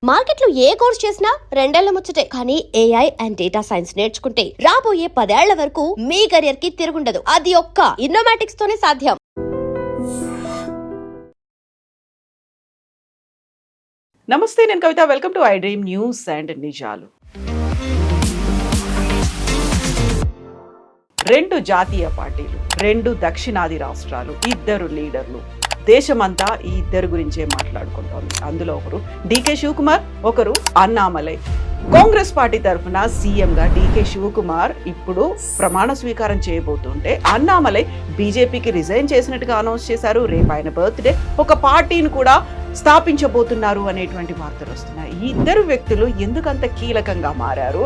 మార్కెట్లో ఏ కోర్స్ చేసినా రెండేళ్ల ముచ్చటే. కానీ ఏఐ అండ్ డేటా సైన్స్ నేర్చుకుంటే రాబోయే 10 ఏళ్ల వరకు మీ కెరియర్ కి తిరుగుండదు. అది ఒక్క ఇన్నోమాటిక్స్ తోనే సాధ్యం. నమస్తే, నేను Kavitha. Welcome to I dream news and నిజాలు. 2 జాతీయ పార్టీలు, 2 దక్షిణాది రాష్ట్రాలు, 2 లీడర్లు. దేశమంతా ఈ ఇద్దరు గురించే మాట్లాడుకుంటోంది. అందులో ఒకరు డికే శివకుమార్, ఒకరు అన్నామలై. కాంగ్రెస్ పార్టీ తరఫున సీఎంగా డికే శివకుమార్ ఇప్పుడు ప్రమాణ స్వీకారం చేయబోతుంటే, అన్నామలై బీజేపీకి రిజైన్ చేసినట్టుగా అనౌన్స్ చేశారు. రేపు ఆయన బర్త్డే, ఒక పార్టీని కూడా స్థాపించబోతున్నారు అనేటువంటి వార్తలు వస్తున్నాయి. ఈ ఇద్దరు వ్యక్తులు ఎందుకంత కీలకంగా మారారు?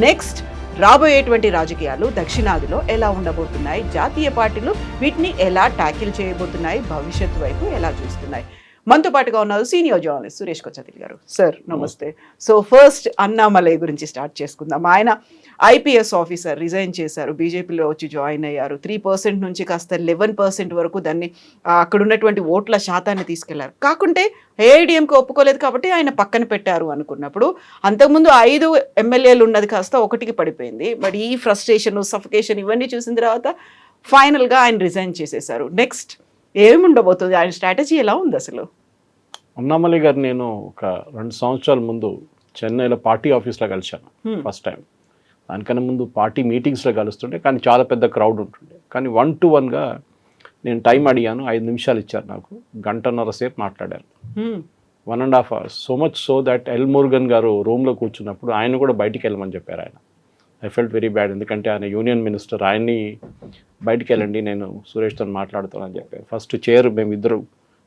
నెక్స్ట్ రాబోయేటువంటి రాజకీయాలు దక్షిణాదిలో ఎలా ఉండబోతున్నాయి? జాతీయ పార్టీలు వీటిని ఎలా ట్యాకిల్ చేయబోతున్నాయి? భవిష్యత్తు వైపు ఎలా చూస్తున్నాయి? మనతో పాటుగా ఉన్నారు సీనియర్ జర్నలిస్ట్ సురేష్ కొచ్చతిల్ గారు. సార్ నమస్తే. సో ఫస్ట్ అన్నామలై గురించి స్టార్ట్ చేసుకుందాం. ఆయన ఐపీఎస్ ఆఫీసర్, రిజైన్ చేశారు, బీజేపీలో వచ్చి జాయిన్ అయ్యారు. 3% నుంచి కాస్త 11% వరకు దాన్ని అక్కడ ఉన్నటువంటి ఓట్ల శాతాన్ని తీసుకెళ్లారు. కాకుంటే ఏఐడిఎంకి ఒప్పుకోలేదు కాబట్టి ఆయన పక్కన పెట్టారు అనుకున్నప్పుడు, అంతకుముందు 5 ఎమ్మెల్యేలు ఉన్నది కాస్త 1కి పడిపోయింది. బట్ ఈ ఫ్రస్ట్రేషన్, సఫికేషన్ ఇవన్నీ చూసిన తర్వాత ఫైనల్గా ఆయన రిజైన్ చేసేశారు. నెక్స్ట్ ఏముండబోతుంది? ఆయన స్ట్రాటజీ ఎలా ఉంది అసలు? అన్నామలై గారు నేను ఒక 2 సంవత్సరాల ముందు చెన్నైలో పార్టీ ఆఫీస్లో కలిశాను ఫస్ట్ టైం. దానికన్నా ముందు పార్టీ మీటింగ్స్లో కలుస్తుంటే, కానీ చాలా పెద్ద క్రౌడ్ ఉంటుండే. కానీ 1-to-1గా నేను టైం అడిగాను, 5 నిమిషాలు ఇచ్చారు నాకు. 1.5 సేపు మాట్లాడాను, 1.5 hours. So much so that L Murugan గారు రూమ్లో కూర్చున్నప్పుడు ఆయన కూడా బయటికి వెళ్ళమని చెప్పారు. ఆయన ఐ ఫెల్ట్ వెరీ బ్యాడ్, ఎందుకంటే ఆయన యూనియన్ మినిస్టర్, ఆయన్ని బయటికి వెళ్ళండి, నేను సురేష్తో మాట్లాడుతానని చెప్పారు. ఫస్ట్ చైర్ మేమిద్దరు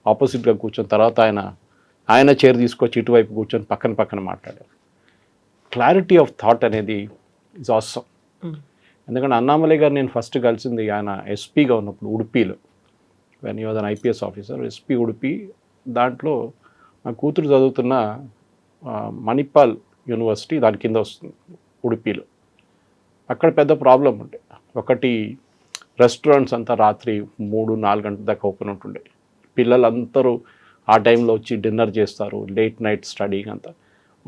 ఆపోజిట్గా కూర్చొని, తర్వాత ఆయన చైర్ తీసుకొచ్చి ఇటువైపు కూర్చొని పక్కన మాట్లాడారు. క్లారిటీ ఆఫ్ థాట్ అనేది ఇస్ ఆసమ్. ఎందుకంటే అన్నామలై గారు నేను ఫస్ట్ కలిసింది ఆయన ఎస్పీగా ఉన్నప్పుడు ఉడిపిలో, when you was an IPS officer, SP Udupi. దాంట్లో నా కూతురు చదువుతున్న మణిపాల్ యూనివర్సిటీ దాని కింద వస్తుంది ఉడిపిలో. అక్కడ పెద్ద ప్రాబ్లం ఉండే. ఒకటి, రెస్టారెంట్స్ అంతా రాత్రి 3-4 గంటల దాకా ఓపెన్ ఉంటుండే. పిల్లలందరూ ఆ టైంలో వచ్చి డిన్నర్ చేస్తారు, లేట్ నైట్ స్టడీకి అంతా.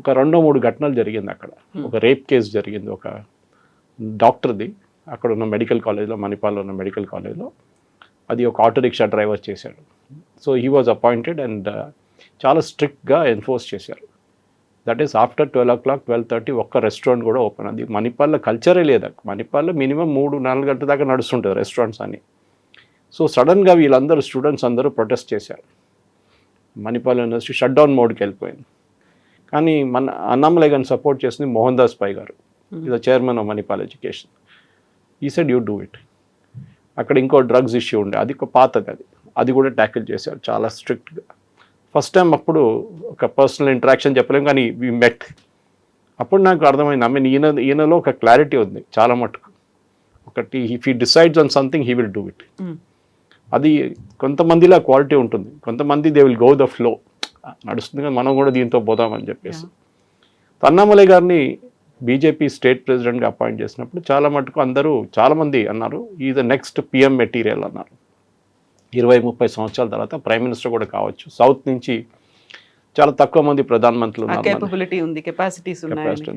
ఒక 2-3 ఘటనలు జరిగింది అక్కడ. ఒక రేప్ కేసు జరిగింది ఒక డాక్టర్ది అక్కడ ఉన్న మెడికల్ కాలేజ్లో, మణిపాల్లో ఉన్న మెడికల్ కాలేజ్లో. అది ఒక ఆటో రిక్షా డ్రైవర్ చేశాడు. So he was appointed and చాలా స్ట్రిక్ట్గా ఎన్ఫోర్స్ చేశారు. దట్ ఈస్ ఆఫ్టర్ 12 o'clock, 12:30 ఒక్క రెస్టారెంట్ కూడా ఓపెన్. అది మణిపాల్లో కల్చరే లేదు. మణిపాల్లో మినిమం 3-4 గంటల దాకా నడుస్తుంటుంది రెస్టారెంట్స్ అని. సో సడన్గా వీళ్ళందరూ స్టూడెంట్స్ అందరూ ప్రొటెస్ట్ చేశారు. మణిపాల్ యూనివర్సిటీ షట్ డౌన్ మోడ్కి వెళ్ళిపోయింది. కానీ మన అన్నామలై గారిని సపోర్ట్ చేసింది మోహన్ దాస్ పై గారు, is chairman of Manipal education. ఈ సెడ్ యూ డూ ఇట్. అక్కడ ఇంకో డ్రగ్స్ ఇష్యూ ఉండే, అది ఒక పాతది, అది కూడా ట్యాకిల్ చేశారు చాలా స్ట్రిక్ట్గా. ఫస్ట్ టైం అప్పుడు ఒక పర్సనల్ ఇంటరాక్షన్ చెప్పలేము, కానీ వీ మెట్. అప్పుడు నాకు అర్థమైంది, ఐ మీన్ ఈయనలో ఒక క్లారిటీ ఉంది చాలా మటుకు. ఒకటి, if he decides on something he will do it. అది కొంతమందిలో క్వాలిటీ ఉంటుంది, కొంతమంది they will go the flow, నడుస్తుంది కానీ మనం కూడా దీంతో పోదామని చెప్పేసి. అన్నామలై గారిని బీజేపీ స్టేట్ ప్రెసిడెంట్గా అపాయింట్ చేసినప్పుడు చాలా మటుకు చాలామంది అన్నారు, ఈ ద నెక్స్ట్ పిఎం మెటీరియల్ అన్నారు. 20-30 సంవత్సరాల తర్వాత ప్రైమ్ మినిస్టర్ కూడా కావచ్చు. సౌత్ నుంచి చాలా తక్కువ మంది ప్రధానమంత్రులు ఉన్నారు.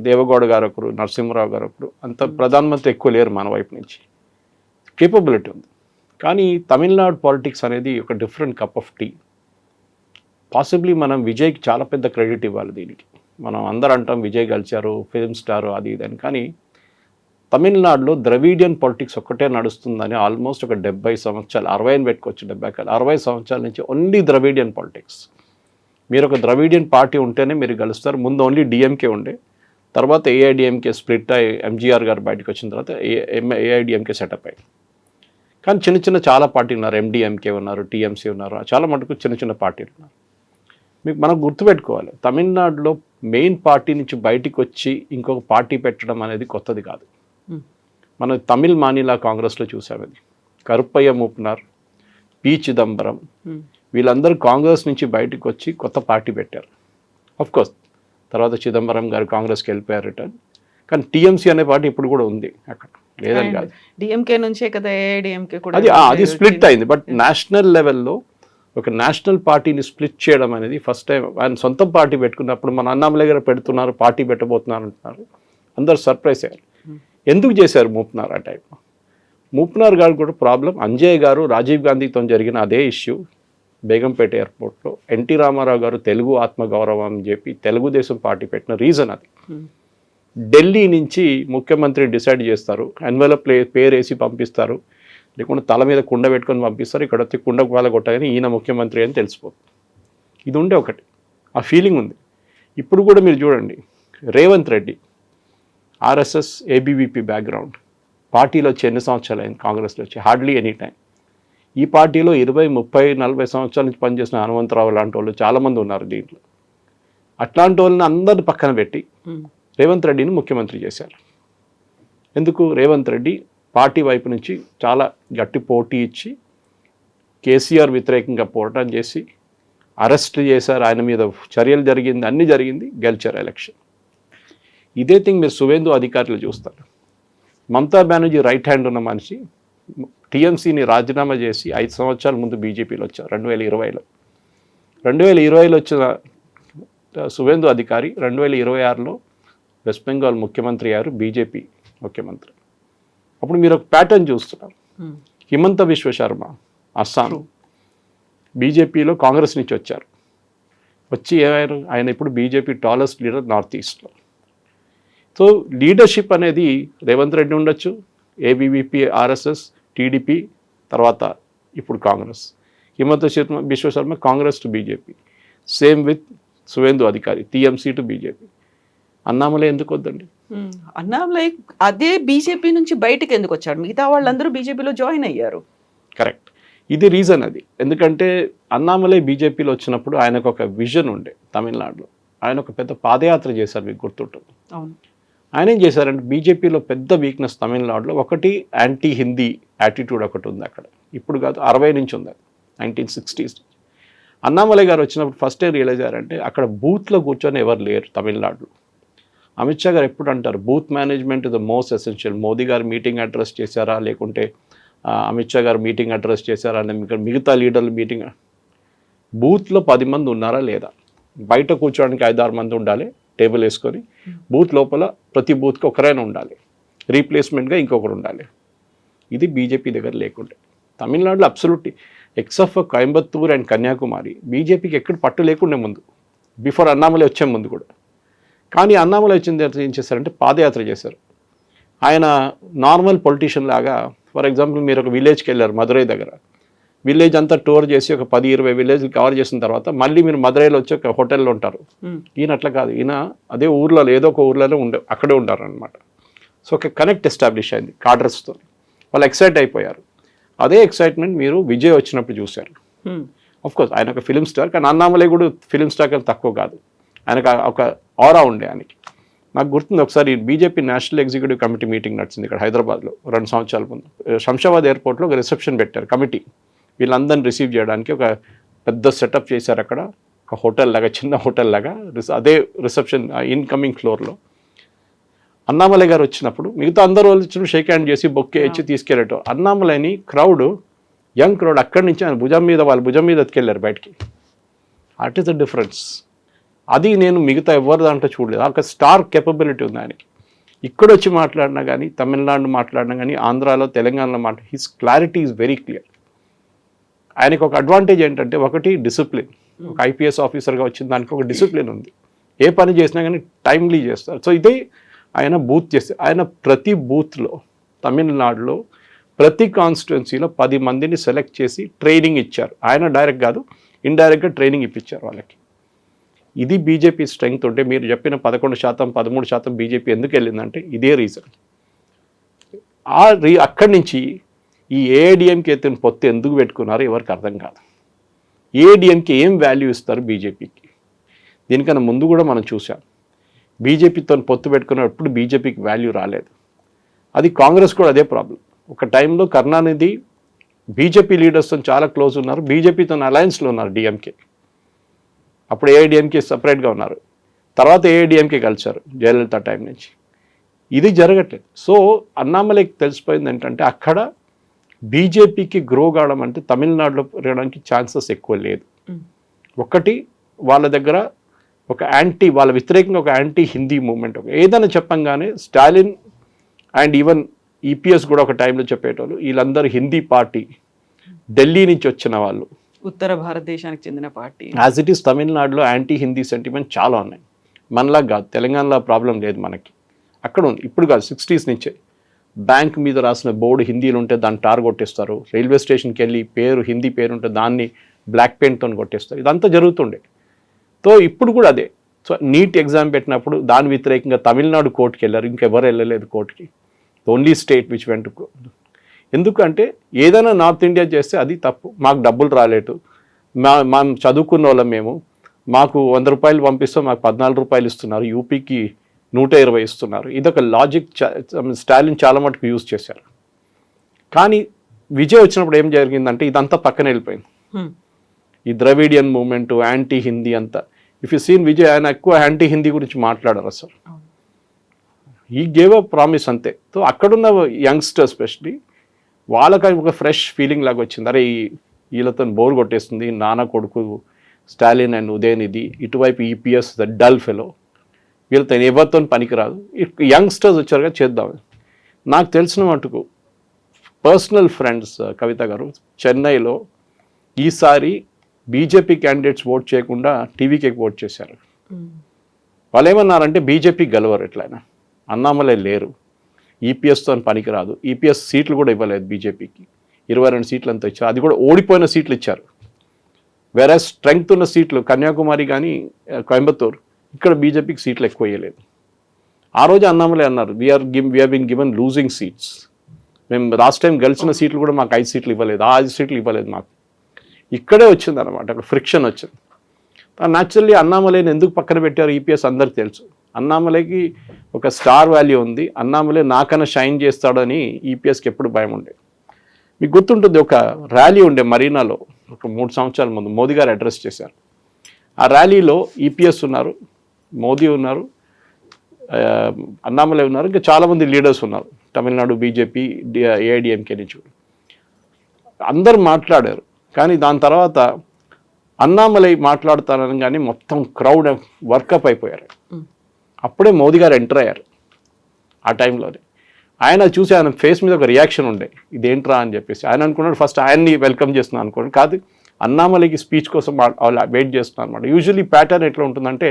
దేవగౌడ గారు ఒకరు, నరసింహరావు గారు ఒకరు, అంత ప్రధానమంత్రి ఎక్కువ లేరు మన వైపు నుంచి. కేపబిలిటీ ఉంది. కానీ తమిళనాడు పాలిటిక్స్ అనేది ఒక different cup of tea. Possibly మనం విజయ్కి చాలా పెద్ద క్రెడిట్ ఇవ్వాలి దీనికి. మనం అందరూ అంటాం విజయ్ గెలిచారు, ఫిల్మ్ స్టార్, అది ఇదని. కానీ తమిళనాడులో ద్రవిడియన్ పాలిటిక్స్ ఒక్కటే నడుస్తుందని ఆల్మోస్ట్ ఒక 70 సంవత్సరాలు, 60 అని పెట్టుకోవచ్చు, 60 సంవత్సరాల నుంచి ఓన్లీ ద్రవిడియన్ పాలిటిక్స్. మీరు ఒక ద్రవిడియన్ పార్టీ ఉంటేనే మీరు గెలుస్తారు. ముందు ఓన్లీ డిఎంకే ఉండే, తర్వాత ఏఐడిఎంకే స్ప్లిట్ అయ్యి ఎంజీఆర్ గారు బయటకు వచ్చిన తర్వాత ఏఐడిఎంకే సెటప్ అయ్యి. కానీ చిన్న చాలా పార్టీలు ఉన్నారు, ఎండిఎంకే ఉన్నారు, టీఎంసీ ఉన్నారు, చాలా మటుకు చిన్న పార్టీలు ఉన్నారు. మనం గుర్తుపెట్టుకోవాలి, తమిళనాడులో మెయిన్ పార్టీ నుంచి బయటికి వచ్చి ఇంకొక పార్టీ పెట్టడం అనేది కొత్తది కాదు. మనం తమిళ్ మానిలా కాంగ్రెస్లో చూసాం. అది కరుప్పయ్య మూపనార్, పి చిదంబరం, వీళ్ళందరూ కాంగ్రెస్ నుంచి బయటకు వచ్చి కొత్త పార్టీ పెట్టారు. కోర్స్ తర్వాత చిదంబరం గారు కాంగ్రెస్కి వెళ్ళిపోయారు రిటర్న్. కానీ టీఎంసీ అనే పార్టీ ఇప్పుడు కూడా ఉంది అక్కడ, లేదని కాదు. డిఎంకే నుంచే కదా ఏఐడిఎంకే కూడా అది స్ప్లిట్ అయింది. బట్ నేషనల్ లెవెల్లో ఒక నేషనల్ పార్టీని స్ప్లిట్ చేయడం అనేది ఫస్ట్ టైం. ఆయన సొంత పార్టీ పెట్టుకున్నప్పుడు మన అన్నామలై గారు పెడుతున్నారు, పార్టీ పెట్టబోతున్నారు అంటున్నారు, అందరు సర్ప్రైజ్ అయ్యారు. ఎందుకు చేశారు మూపునార్ ఆ టైంలో? మూపునార్ గారు కూడా ప్రాబ్లం. అంజయ్ గారు రాజీవ్ గాంధీతో జరిగిన అదే ఇష్యూ బేగంపేట ఎయిర్పోర్ట్లో ఎన్టీ రామారావు గారు తెలుగు ఆత్మగౌరవం అని చెప్పి తెలుగుదేశం పార్టీ పెట్టిన రీజన్ అది. ఢిల్లీ నుంచి ముఖ్యమంత్రి డిసైడ్ చేస్తారు, ఎన్వెలప్ పేరు వేసి పంపిస్తారు, లేకుంటే తల మీద కుండ పెట్టుకొని పంపిస్తారు, ఇక్కడ వచ్చి కుండ వాళ్ళ కొట్టగానే ఈయన ముఖ్యమంత్రి అని తెలిసిపోతుంది. ఇది ఉండే ఒకటి ఆ ఫీలింగ్ ఉంది. ఇప్పుడు కూడా మీరు చూడండి, Revanth Reddy RSS ABVP background, పార్టీలో వచ్చి ఎన్ని సంవత్సరాలు అయింది, కాంగ్రెస్లో వచ్చి హార్డ్లీ ఎనీ టైం. ఈ పార్టీలో 20, 30, 40 సంవత్సరాల నుంచి పనిచేసిన హనుమంతరావు లాంటి వాళ్ళు చాలామంది ఉన్నారు దీంట్లో. అట్లాంటి వాళ్ళని అందరిని పక్కన పెట్టి రేవంత్ రెడ్డిని ముఖ్యమంత్రి చేశారు. ఎందుకు? రేవంత్ రెడ్డి పార్టీ వైపు నుంచి చాలా గట్టి పోటీ ఇచ్చి కేసీఆర్ వ్యతిరేకంగా పోరాటం చేసి అరెస్ట్ చేశారు, ఆయన మీద చర్యలు జరిగింది, అన్నీ జరిగింది, గెలిచారు ఎలక్షన్. ఇదే థింగ్ మీరు సువేందు అధికారులు చూస్తారు. మమతా బెనర్జీ రైట్ హ్యాండ్ ఉన్న మనిషి టీఎంసీని రాజీనామా చేసి 5 సంవత్సరాల ముందు బీజేపీలో వచ్చారు 2020లో. 2020లో వచ్చిన సువేందు అధికారి 2026లో వెస్ట్ బెంగాల్ ముఖ్యమంత్రి అయ్యారు, బీజేపీ ముఖ్యమంత్రి. అప్పుడు మీరు ఒక ప్యాటర్న్ చూస్తున్నారు. హిమంత విశ్వ శర్మ అస్సాం బీజేపీలో కాంగ్రెస్ నుంచి వచ్చారు, వచ్చి ఏమయ్యారు, ఆయన ఇప్పుడు బీజేపీ టాలెస్ట్ లీడర్ నార్త్ ఈస్ట్లో. సో లీడర్షిప్ అనేది రేవంత్ రెడ్డి ఉండొచ్చు, ఏబీవీపీ, ఆర్ఎస్ఎస్, టీడీపీ, తర్వాత ఇప్పుడు కాంగ్రెస్. హిమంత విశ్వ Sharma Congress to BJP, same with Suvendu అధికారి టీఎంసీ టు బీజేపీ. అన్నామలై ఎందుకు వద్దండి? అన్నామలై అదే బీజేపీ నుంచి బయటకు ఎందుకు వచ్చాడు? మిగతా వాళ్ళందరూ బీజేపీలో జాయిన్ అయ్యారు. కరెక్ట్, ఇది రీజన్ అది. ఎందుకంటే అన్నామలై బీజేపీలో వచ్చినప్పుడు ఆయనకు ఒక విజన్ ఉండే. తమిళనాడులో ఆయన ఒక పెద్ద పాదయాత్ర చేశారు, మీకు గుర్తుంటుంది. అవును. ఆయన ఏం చేశారంటే బీజేపీలో పెద్ద వీక్నెస్ తమిళనాడులో ఒకటి యాంటీ హిందీ యాటిట్యూడ్ ఒకటి ఉంది అక్కడ. ఇప్పుడు కాదు, 60 నుంచి ఉంది, 1960s. అన్నామలై గారు వచ్చినప్పుడు ఫస్ట్ ఏం రియలైజ్ అయ్యారంటే అక్కడ బూత్లో కూర్చొని ఎవరు లేరు తమిళనాడులో. అమిత్ షా గారు ఎప్పుడు అంటారు, booth management is the most essential. Modi గారు మీటింగ్ అడ్రస్ చేశారా, లేకుంటే అమిత్ షా గారు మీటింగ్ అడ్రస్ చేశారా, మిగతా లీడర్లు మీటింగ్, బూత్లో 10 మంది ఉన్నారా లేదా, బయట కూర్చోడానికి 5-6 మంది ఉండాలి టేబుల్ వేసుకొని, బూత్ లోపల ప్రతి బూత్కి ఒకరైనా ఉండాలి, రీప్లేస్మెంట్గా ఇంకొకరు ఉండాలి. ఇది బీజేపీ దగ్గర లేకుండే. తమిళనాడులో absolutely except for Coimbatore and Kanyakumari బీజేపీకి ఎక్కడ పట్టు లేకుండే ముందు, బిఫోర్ అన్నామలై వచ్చే ముందు కూడా. కానీ అన్నామలై వచ్చిన తర్వాత ఏం చేశారంటే పాదయాత్ర చేశారు. ఆయన నార్మల్ పొలిటీషియన్ లాగా, ఫర్ ఎగ్జాంపుల్ మీరు ఒక విలేజ్కి వెళ్ళారు మదురై దగ్గర, విలేజ్ అంతా టూర్ చేసి ఒక 10-20 విలేజ్లు కవర్ చేసిన తర్వాత మళ్ళీ మీరు మదురైలో వచ్చి ఒక హోటల్లో ఉంటారు. ఈయన అట్లా కాదు, ఈయన అదే ఊర్లో ఏదో ఒక ఊర్లోనే అక్కడే ఉంటారు అనమాట. సో ఒక కనెక్ట్ ఎస్టాబ్లిష్ అయింది కాడర్స్తో, వాళ్ళు ఎక్సైట్ అయిపోయారు. అదే ఎక్సైట్మెంట్ మీరు విజయ్ వచ్చినప్పుడు చూశారు. ఆఫ్కోర్స్ ఆయన ఒక ఫిలిం స్టార్, కానీ అన్నామలై కూడా ఫిలిం స్టార్ కన్నా తక్కువ కాదు. ఆయనకు ఒక ఆరా ఉండే ఆయనకి. నాకు గుర్తుంది ఒకసారి BJP national executive committee meeting నడిచింది ఇక్కడ హైదరాబాద్లో 2 సంవత్సరాల ముందు. శంషాబాద్ ఎయిర్పోర్ట్లో ఒక రిసెప్షన్ పెట్టారు కమిటీ, వీళ్ళందరినీ రిసీవ్ చేయడానికి ఒక పెద్ద సెటప్ చేశారు అక్కడ, ఒక హోటల్ లాగా, చిన్న హోటల్ లాగా. అదే రిసెప్షన్ ఇన్కమింగ్ ఫ్లోర్లో అన్నామలై గారు వచ్చినప్పుడు మిగతా అందరూ వచ్చిన షేక్ హ్యాండ్ చేసి బొక్కే ఇచ్చి తీసుకెళ్ళటం. అన్నామలైని క్రౌడ్, యంగ్ క్రౌడ్ అక్కడి నుంచి ఆయన వాళ్ళ భుజం మీద ఎత్తుకెళ్ళారు బయటికి. What is the difference? అది నేను మిగతా ఎవరి దాంట్లో చూడలేదు. ఒక స్టార్ కేపబిలిటీ ఉంది ఆయనకి. ఇక్కడ వచ్చి మాట్లాడినా కానీ, తమిళనాడు మాట్లాడినా కానీ, ఆంధ్రాలో, తెలంగాణలో his clarity is very clear. ఆయనకు ఒక అడ్వాంటేజ్ ఏంటంటే, ఒకటి డిసిప్లిన్. ఒక ఐపీఎస్ ఆఫీసర్గా వచ్చిన దానికి ఒక డిసిప్లిన్ ఉంది. ఏ పని చేసినా కానీ టైమ్లీ చేస్తారు. సో ఇదే ఆయన బూత్ చేస్తే, ఆయన ప్రతి బూత్లో తమిళనాడులో ప్రతి కాన్స్టిట్యున్సీలో 10 మందిని సెలెక్ట్ చేసి ట్రైనింగ్ ఇచ్చారు. ఆయన డైరెక్ట్ కాదు, ఇండైరెక్ట్గా ట్రైనింగ్ ఇప్పించారు వాళ్ళకి. ఇది బీజేపీ స్ట్రెంగ్త్ ఉంటే, మీరు చెప్పిన 11%, 13% బీజేపీ ఎందుకు వెళ్ళిందంటే ఇదే రీజన్. అక్కడి నుంచి ఈ ఏఐడిఎంకి అయితే పొత్తు ఎందుకు పెట్టుకున్నారో ఎవరికి అర్థం కాదు. ఏఐడిఎంకి ఏం వాల్యూ ఇస్తారు బీజేపీకి? దీనికన్నా ముందు కూడా మనం చూసాం, బీజేపీతో పొత్తు పెట్టుకున్నప్పుడు బీజేపీకి వాల్యూ రాలేదు. అది కాంగ్రెస్ కూడా అదే ప్రాబ్లం. ఒక టైంలో కరుణానిధి బీజేపీ లీడర్స్తో చాలా క్లోజ్ ఉన్నారు, బీజేపీతో అలయన్స్లో ఉన్నారు డిఎంకే. అప్పుడు ఏఐడిఎంకే సపరేట్గా ఉన్నారు, తర్వాత ఏఐడిఎంకే కలిసారు జయలలిత టైం నుంచి. ఇది జరగట్లేదు. సో అన్నామలైకి తెలిసిపోయింది ఏంటంటే, అక్కడ బీజేపీకి గ్రో కావడం అంటే తమిళనాడులో పెరగడానికి ఛాన్సెస్ ఎక్కువ లేదు. ఒకటి వాళ్ళ దగ్గర ఒక వాళ్ళ వ్యతిరేకంగా ఒక యాంటీ హిందీ మూవ్మెంట్, ఏదైనా చెప్పంగానే స్టాలిన్ అండ్ ఈవెన్ ఈపీఎస్ కూడా ఒక టైంలో చెప్పేటోళ్ళు వీళ్ళందరూ హిందీ పార్టీ, ఢిల్లీ నుంచి వచ్చిన వాళ్ళు, ఉత్తర భారతదేశానికి చెందిన పార్టీ. యాజ్ ఇట్ ఈస్ తమిళనాడులో యాంటీ హిందీ సెంటిమెంట్ చాలా ఉన్నాయి. మనలా కాదు, తెలంగాణలో ప్రాబ్లం లేదు మనకి, అక్కడ ఉంది. ఇప్పుడు కాదు, 60s నుంచే బ్యాంక్ మీద రాసిన బోర్డు హిందీలో ఉంటే దాన్ని టార్ కొట్టేస్తారు. రైల్వే స్టేషన్కి వెళ్ళి హిందీ పేరు ఉంటే దాన్ని బ్లాక్ పెయింట్తో కొట్టేస్తారు. ఇదంతా జరుగుతుండే. సో ఇప్పుడు కూడా అదే. సో నీట్ ఎగ్జామ్ పెట్టినప్పుడు దాని వ్యతిరేకంగా తమిళనాడు కోర్టుకి వెళ్ళారు, ఇంకెవరు వెళ్ళలేదు కోర్టుకి. Only state which vent. ఎందుకంటే ఏదైనా నార్త్ ఇండియా చేస్తే అది తప్పు, మాకు డబ్బులు రాలేదు, మేము చదువుకున్న వాళ్ళం, మాకు 100 రూపాయలు పంపిస్తాం, మాకు 14 రూపాయలు ఇస్తున్నారు, యూపీకి 120 ఇస్తున్నారు. ఇదొక లాజిక్ స్టాలిన్ చాలా మటుకు యూజ్ చేశారు. కానీ విజయ్ వచ్చినప్పుడు ఏం జరిగిందంటే ఇదంతా పక్కన వెళ్ళిపోయింది. ఈ ద్రవిడియన్ మూవ్మెంట్, యాంటీ హిందీ అంతా. ఇఫ్ యూ సీన్ విజయ్, ఆయన ఎక్కువ యాంటీ హిందీ గురించి మాట్లాడారు అసలు. ఈ గేవ్ అ ప్రామిస్ అంతే. సో అక్కడున్న యంగ్స్టర్ ఎస్పెషలీ వాళ్ళకి ఒక ఫ్రెష్ ఫీలింగ్ లాగా వచ్చింది. అరే వీళ్ళతో బోర్ కొట్టేస్తుంది, నాన్న కొడుకు స్టాలిన్ అండ్ ఉదయనిధి, ఇటువైపు ఈపీఎస్ ద డల్ ఫెలో, వీళ్ళతో ఎవరితో పనికిరాదు, యంగ్స్టర్స్ వచ్చారుగా చేద్దాం. నాకు తెలిసిన మటుకు పర్సనల్ ఫ్రెండ్స్ కవిత గారు చెన్నైలో ఈసారి బీజేపీ క్యాండిడేట్స్ ఓట్ చేయకుండా టీవీకి ఓట్ చేశారు. వాళ్ళు ఏమన్నారంటే బీజేపీ గెలవరు, ఎట్లయినా అన్నామలై లేరు, ఈపీఎస్తో పనికిరాదు, ఈపీఎస్ సీట్లు కూడా ఇవ్వలేదు బీజేపీకి, 22 సీట్లు అంతా ఇచ్చారు, అది కూడా ఓడిపోయిన సీట్లు ఇచ్చారు. వేరే స్ట్రెంగ్త్ ఉన్న సీట్లు కన్యాకుమారి కానీ కోయంబత్తూర్, ఇక్కడ బీజేపీకి సీట్లు ఎక్కువ ఇవ్వలేదు. ఆ రోజు అన్నామలై అన్నారు, we are been given losing seats, మేము లాస్ట్ టైం గెలిచిన సీట్లు కూడా మాకు 5 సీట్లు ఇవ్వలేదు, 5 సీట్లు ఇవ్వలేదు మాకు. ఇక్కడే వచ్చింది అనమాట, అక్కడ ఫ్రిక్షన్ వచ్చింది. న్యాచురల్లీ అన్నామలైని ఎందుకు పక్కన పెట్టారు ఈపీఎస్ అందరికి తెలుసు. అన్నామలైకి ఒక స్టార్ వాల్యూ ఉంది, అన్నామలై నాకన్నా షైన్ చేస్తాడని ఈపీఎస్కి ఎప్పుడు భయం ఉండే. మీకు గుర్తుంటుంది, ఒక ర్యాలీ ఉండే మరీనాలో ఒక 3 సంవత్సరాల ముందు మోదీ గారు అడ్రస్ చేశారు. ఆ ర్యాలీలో ఈపీఎస్ ఉన్నారు, మోదీ ఉన్నారు, అన్నామలై ఉన్నారు, ఇంకా చాలామంది లీడర్స్ ఉన్నారు, తమిళనాడు బీజేపీ ఏఐడిఎంకే నుంచి అందరు మాట్లాడారు. కానీ దాని తర్వాత అన్నామలై మాట్లాడతారని కానీ మొత్తం క్రౌడ్ వర్కప్ అయిపోయారు. అప్పుడే మోదీ గారు ఎంటర్ అయ్యారు. ఆ టైంలోనే ఆయన చూసి ఆయన ఫేస్ మీద ఒక రియాక్షన్ ఉండే, ఇదేంట్రా అని చెప్పేసి. ఆయన అనుకున్నాడు ఫస్ట్ ఆయన్ని వెల్కమ్ చేస్తున్నాను అనుకోండి, కాదు అన్నామలైకి స్పీచ్ కోసం వెయిట్ చేస్తున్నాను అనమాట. యూజువల్లీ ప్యాటర్న్ ఎట్లా ఉంటుందంటే